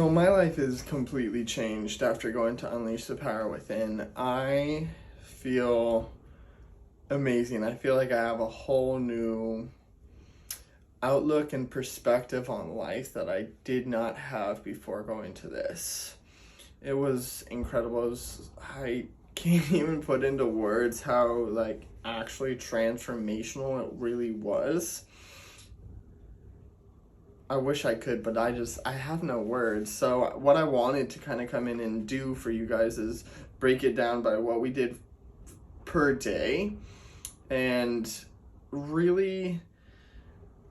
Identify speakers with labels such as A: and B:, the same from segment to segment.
A: So my life is completely changed after going to Unleash the Power Within. I feel amazing. I feel like I have a whole new outlook and perspective on life that I did not have before going to this. It was incredible. I can't even put into words how actually transformational it really was. I wish I could, but I have no words. So what I wanted to kind of come in and do for you guys is break it down by what we did per day. And really,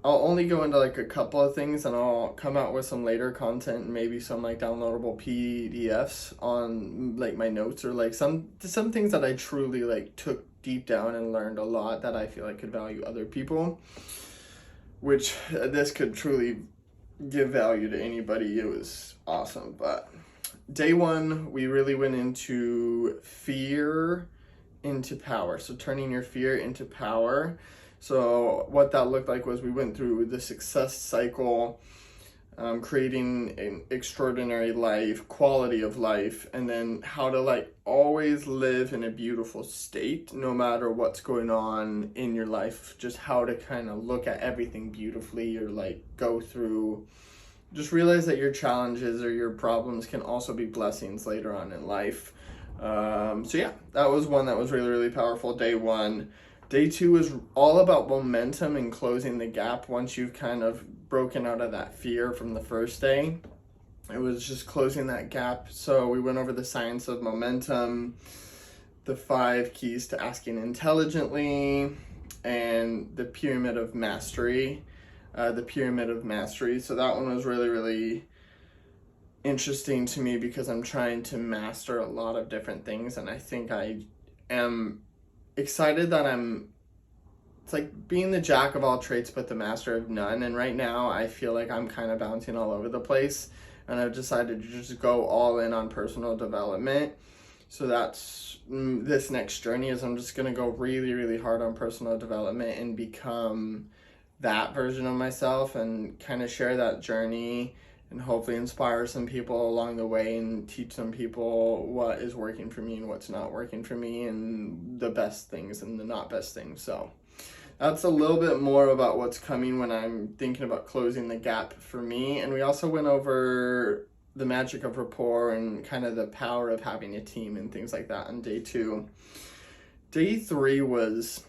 A: I'll only go into a couple of things, and I'll come out with some later content and maybe some downloadable PDFs on my notes, or some things that I truly took deep down and learned a lot that I feel I could value other people, which this could truly give value to anybody. It was awesome. But day one, we really went into fear into power. So turning your fear into power. So what that looked like was we went through the success cycle, creating an extraordinary life, quality of life, and then how to always live in a beautiful state no matter what's going on in your life. Just how to kind of look at everything beautifully, or go through, just realize that your challenges or your problems can also be blessings later on in life. So yeah, that was one that was really, really powerful, day one. Day two is all about momentum and closing the gap once you've kind of broken out of that fear from the first day. It was just closing that gap. So we went over the science of momentum, the 5 keys to asking intelligently, and the pyramid of mastery. So that one was really, really interesting to me because I'm trying to master a lot of different things, and I think I am excited that it's like being the jack of all trades but the master of none. And right now I feel like I'm kind of bouncing all over the place, and I've decided to just go all in on personal development. So that's this next journey, is I'm just going to go really, really hard on personal development and become that version of myself, and kind of share that journey and hopefully inspire some people along the way and teach some people what is working for me and what's not working for me, and the best things and the not best things. So that's a little bit more about what's coming when I'm thinking about closing the gap for me. And we also went over the magic of rapport and kind of the power of having a team and things like that on day two. Day three was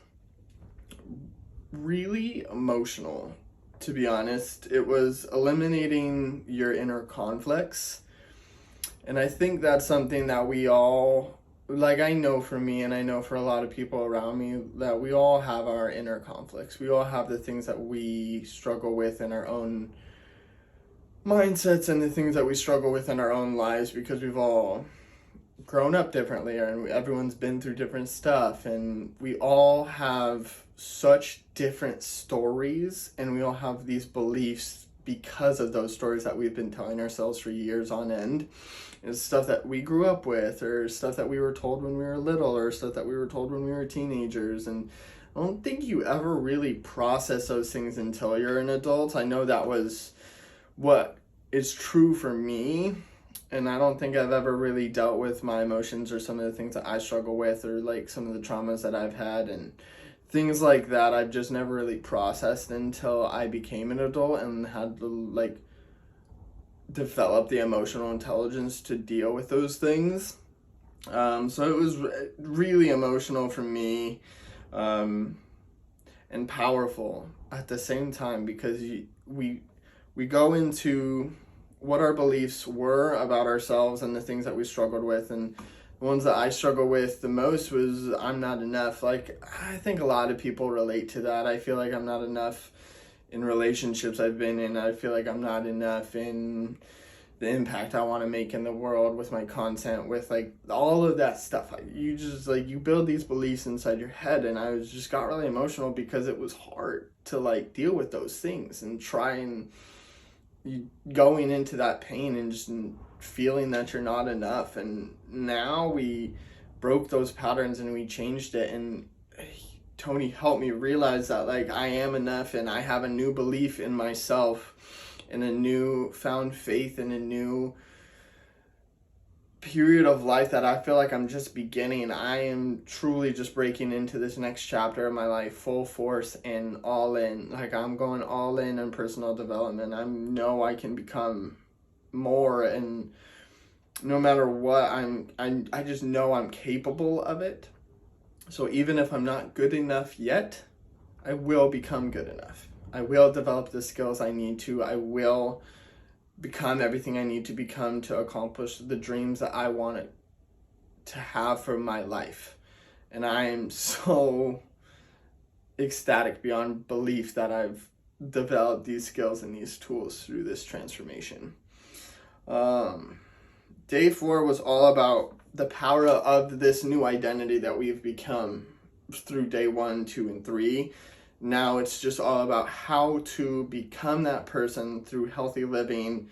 A: really emotional, to be honest. It was eliminating your inner conflicts. And I think that's something that we all, I know for me, and I know for a lot of people around me, that we all have our inner conflicts. We all have the things that we struggle with in our own mindsets, and the things that we struggle with in our own lives, because we've all grown up differently, and everyone's been through different stuff, and we all have such different stories, and we all have these beliefs because of those stories that we've been telling ourselves for years on end. It's stuff that we grew up with, or stuff that we were told when we were little, or stuff that we were told when we were teenagers. And I don't think you ever really process those things until you're an adult. I know that was what is true for me, and I don't think I've ever really dealt with my emotions or some of the things that I struggle with, or some of the traumas that I've had and things like that. I've just never really processed until I became an adult and had to develop the emotional intelligence to deal with those things. So it was really emotional for me, and powerful at the same time, because we go into what our beliefs were about ourselves and the things that we struggled with. And the ones that I struggle with the most was I'm not enough. I think a lot of people relate to that. I feel like I'm not enough in relationships I've been in. I feel like I'm not enough in the impact I want to make in the world with my content, with all of that stuff. You just you build these beliefs inside your head, and I just got really emotional because it was hard to deal with those things and try and going into that pain and just feeling that you're not enough. And now we broke those patterns and we changed it, and Tony helped me realize that I am enough, and I have a new belief in myself, in a new found faith, in a new period of life that I feel like I'm just beginning. I am truly just breaking into this next chapter of my life full force and all in. Like, I'm going all in on personal development. I know I can become more, and no matter what, I just know I'm capable of it. So even if I'm not good enough yet, I will become good enough. I will develop the skills I need to. I will become everything I need to become to accomplish the dreams that I want to have for my life. And I am so ecstatic beyond belief that I've developed these skills and these tools through this transformation. Day 4 was all about the power of this new identity that we've become through day 1, 2, and 3. Now it's just all about how to become that person through healthy living,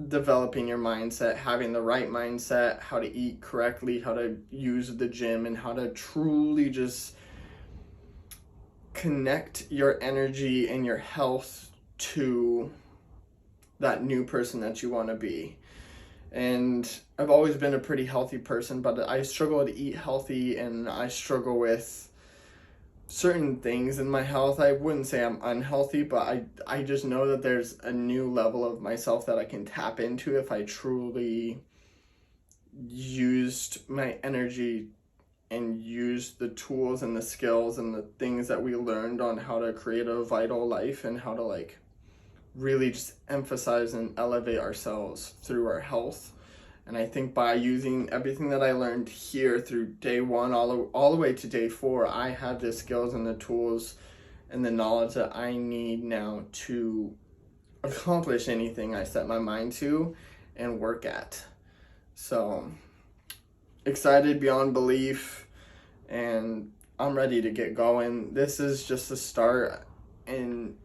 A: developing your mindset, having the right mindset, how to eat correctly, how to use the gym, and how to truly just connect your energy and your health to that new person that you want to be. And I've always been a pretty healthy person, but I struggle to eat healthy, and I struggle with certain things in my health. I wouldn't say I'm unhealthy, but I just know that there's a new level of myself that I can tap into if I truly used my energy and used the tools and the skills and the things that we learned on how to create a vital life and how to like really just emphasize and elevate ourselves through our health. And I think by using everything that I learned here through day 1 all the way to day 4, I have the skills and the tools and the knowledge that I need now to accomplish anything I set my mind to and work at. So excited beyond belief, and I'm ready to get going. This is just the start, and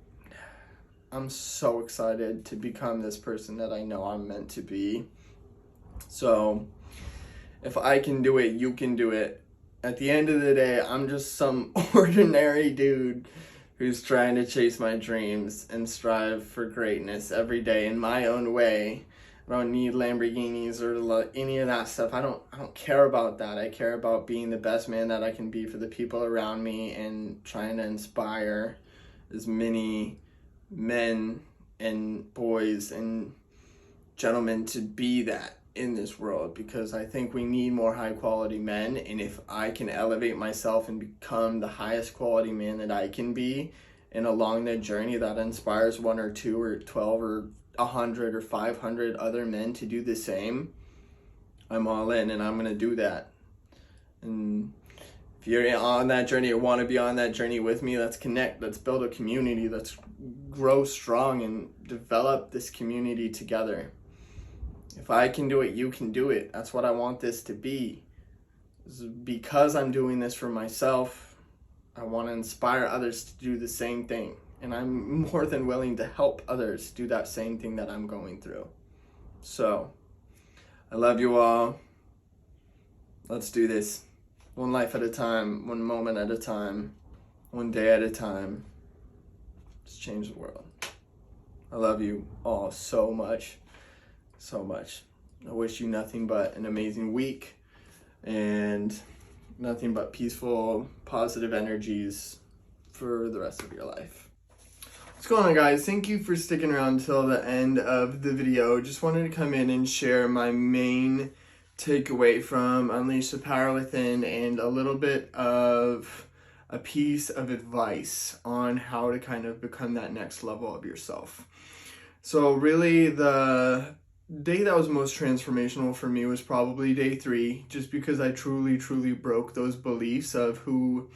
A: I'm so excited to become this person that I know I'm meant to be. So if I can do it, you can do it. At the end of the day, I'm just some ordinary dude who's trying to chase my dreams and strive for greatness every day in my own way. I don't need Lamborghinis or any of that stuff. I don't care about that. I care about being the best man that I can be for the people around me and trying to inspire as many men and boys and gentlemen to be that in this world, because I think we need more high quality men. And if I can elevate myself and become the highest quality man that I can be, and along the journey that inspires 1 or 2 or 12 or 100 or 500 other men to do the same, I'm all in, and I'm gonna do that. And if you're on that journey or want to be on that journey with me, let's connect, let's build a community, let's grow strong and develop this community together. If I can do it, you can do it. That's what I want this to be. Because I'm doing this for myself, I want to inspire others to do the same thing. And I'm more than willing to help others do that same thing that I'm going through. So, I love you all. Let's do this. One life at a time, one moment at a time, one day at a time. Let's change the world. I love you all so much. So much. I wish you nothing but an amazing week and nothing but peaceful, positive energies for the rest of your life. What's going on, guys? Thank you for sticking around until the end of the video. Just wanted to come in and share my main takeaway from Unleash the Power Within and a little bit of a piece of advice on how to kind of become that next level of yourself. So really the day that was most transformational for me was probably day 3, just because I truly broke those beliefs of who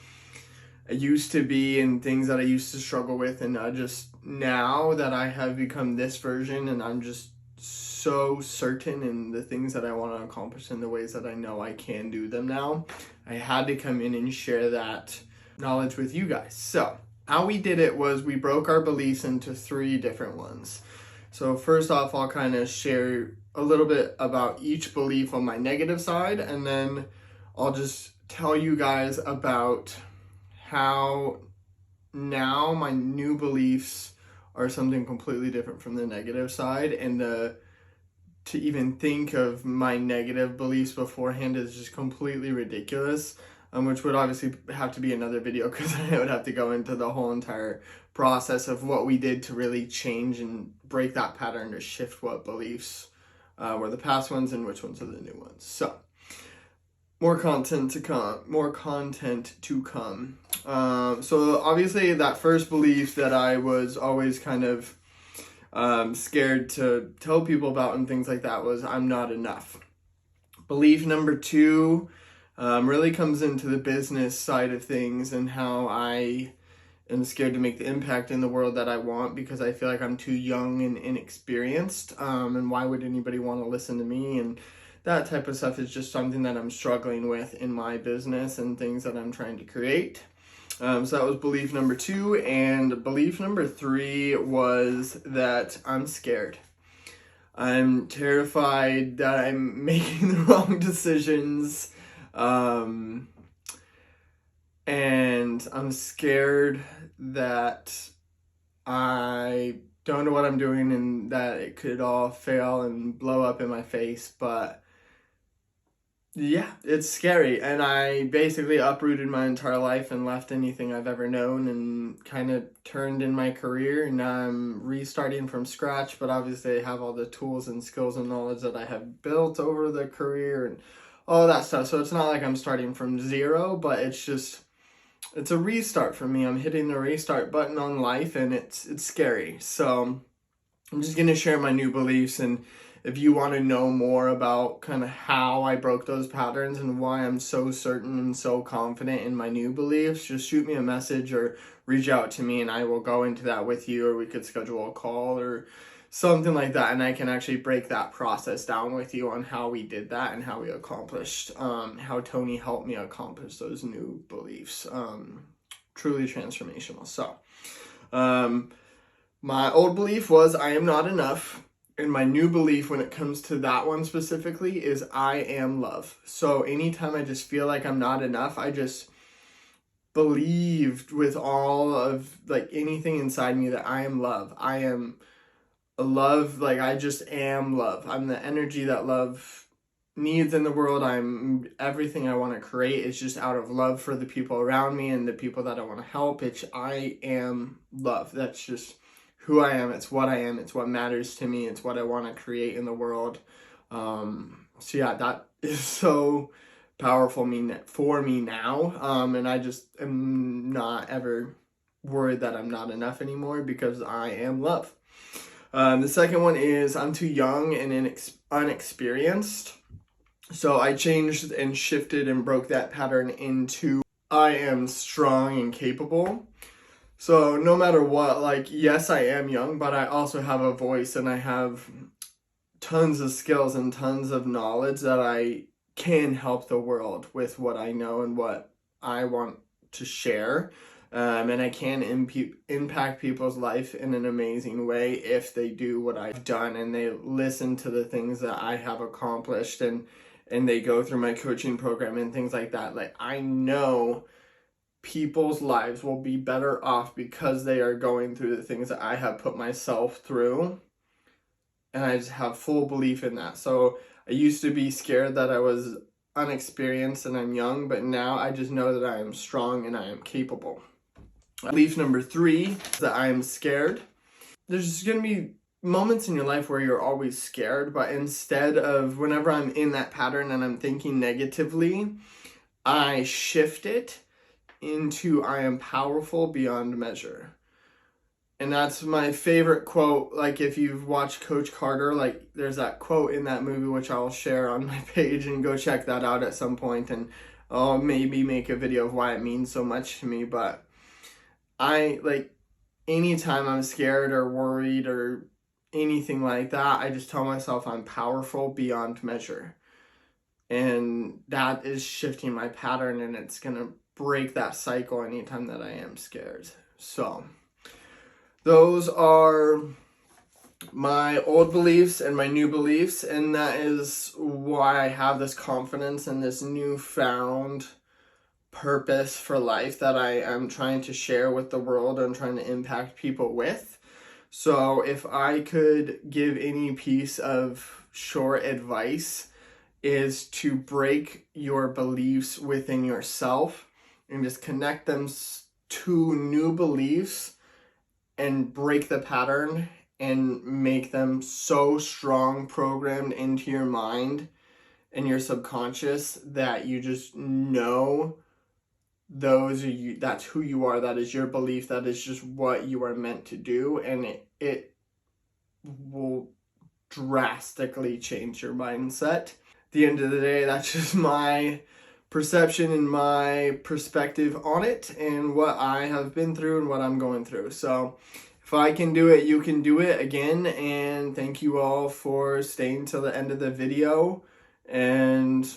A: I used to be and things that I used to struggle with. And I just, now that I have become this version and I'm just so certain in the things that I want to accomplish in the ways that I know I can do them now, I had to come in and share that knowledge with you guys. So how we did it was we broke our beliefs into 3 different ones. So first off, I'll kind of share a little bit about each belief on my negative side, and then I'll just tell you guys about how now my new beliefs are something completely different from the negative side, and to even think of my negative beliefs beforehand is just completely ridiculous, which would obviously have to be another video because I would have to go into the whole entire process of what we did to really change and break that pattern to shift what beliefs were the past ones and which ones are the new ones. So more content to come. So obviously that first belief that I was always kind of scared to tell people about and things like that was I'm not enough. Belief number 2 really comes into the business side of things and how I am scared to make the impact in the world that I want because I feel like I'm too young and inexperienced, and why would anybody want to listen to me, and that type of stuff is just something that I'm struggling with in my business and things that I'm trying to create. So that was belief number 2, and belief number 3 was that I'm scared. I'm terrified that I'm making the wrong decisions, and I'm scared that I don't know what I'm doing and that it could all fail and blow up in my face. But yeah, it's scary, and I basically uprooted my entire life and left anything I've ever known and kind of turned in my career, and now I'm restarting from scratch, but obviously I have all the tools and skills and knowledge that I have built over the career and all that stuff. So it's not like I'm starting from zero, but it's a restart for me. I'm hitting the restart button on life, and it's scary. So I'm just going to share my new beliefs, and if you want to know more about kind of how I broke those patterns and why I'm so certain and so confident in my new beliefs, just shoot me a message or reach out to me and I will go into that with you, or we could schedule a call or something like that, and I can actually break that process down with you on how we did that and how we accomplished, how Tony helped me accomplish those new beliefs. Truly transformational. So my old belief was I am not enough. And my new belief when it comes to that one specifically is I am love. So anytime I just feel like I'm not enough, I just believed with all of like anything inside me that I am love. I am love, like I just am love. I'm the energy that love needs in the world. I'm everything I want to create is just out of love for the people around me and the people that I want to help. I am love. That's just who I am. It's what I am. It's what matters to me. It's what I want to create in the world. So yeah, that is so powerful for me now. And I just am not ever worried that I'm not enough anymore because I am love. The second one is I'm too young and unexperienced. So I changed and shifted and broke that pattern into I am strong and capable. So no matter what, like, yes, I am young, but I also have a voice and I have tons of skills and tons of knowledge that I can help the world with what I know and what I want to share. And I can impact people's life in an amazing way if they do what I've done and they listen to the things that I have accomplished and they go through my coaching program and things like that. Like, I know people's lives will be better off because they are going through the things that I have put myself through. And I just have full belief in that. So I used to be scared that I was unexperienced and I'm young, but now I just know that I am strong and I am capable. Belief number 3 is that I am scared. There's just going to be moments in your life where you're always scared, but instead of whenever I'm in that pattern and I'm thinking negatively, I shift it into I am powerful beyond measure. And that's my favorite quote. Like, if you've watched Coach Carter, like, there's that quote in that movie which I'll share on my page, and go check that out at some point, and I'll maybe make a video of why it means so much to me. But I, like, anytime I'm scared or worried or anything like that, I just tell myself I'm powerful beyond measure. And that is shifting my pattern, and it's going to break that cycle anytime that I am scared. So those are my old beliefs and my new beliefs, and that is why I have this confidence and this newfound purpose for life that I am trying to share with the world and trying to impact people with. So if I could give any piece of short advice, is to break your beliefs within yourself and just connect them to new beliefs and break the pattern and make them so strong programmed into your mind and your subconscious that you just know those are you, that's who you are, that is your belief, that is just what you are meant to do, and it will drastically change your mindset. At the end of the day, that's just my perception and my perspective on it and what I have been through and what I'm going through. So if I can do it, you can do it. Again, and thank you all for staying till the end of the video, and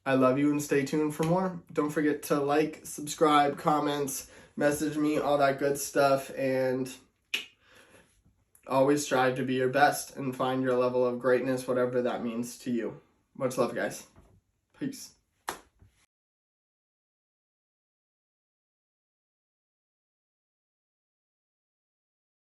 A: I love you, and stay tuned for more. Don't forget to like, subscribe, comments, message me, all that good stuff, and always strive to be your best and find your level of greatness, whatever that means to you. Much love, guys. Peace.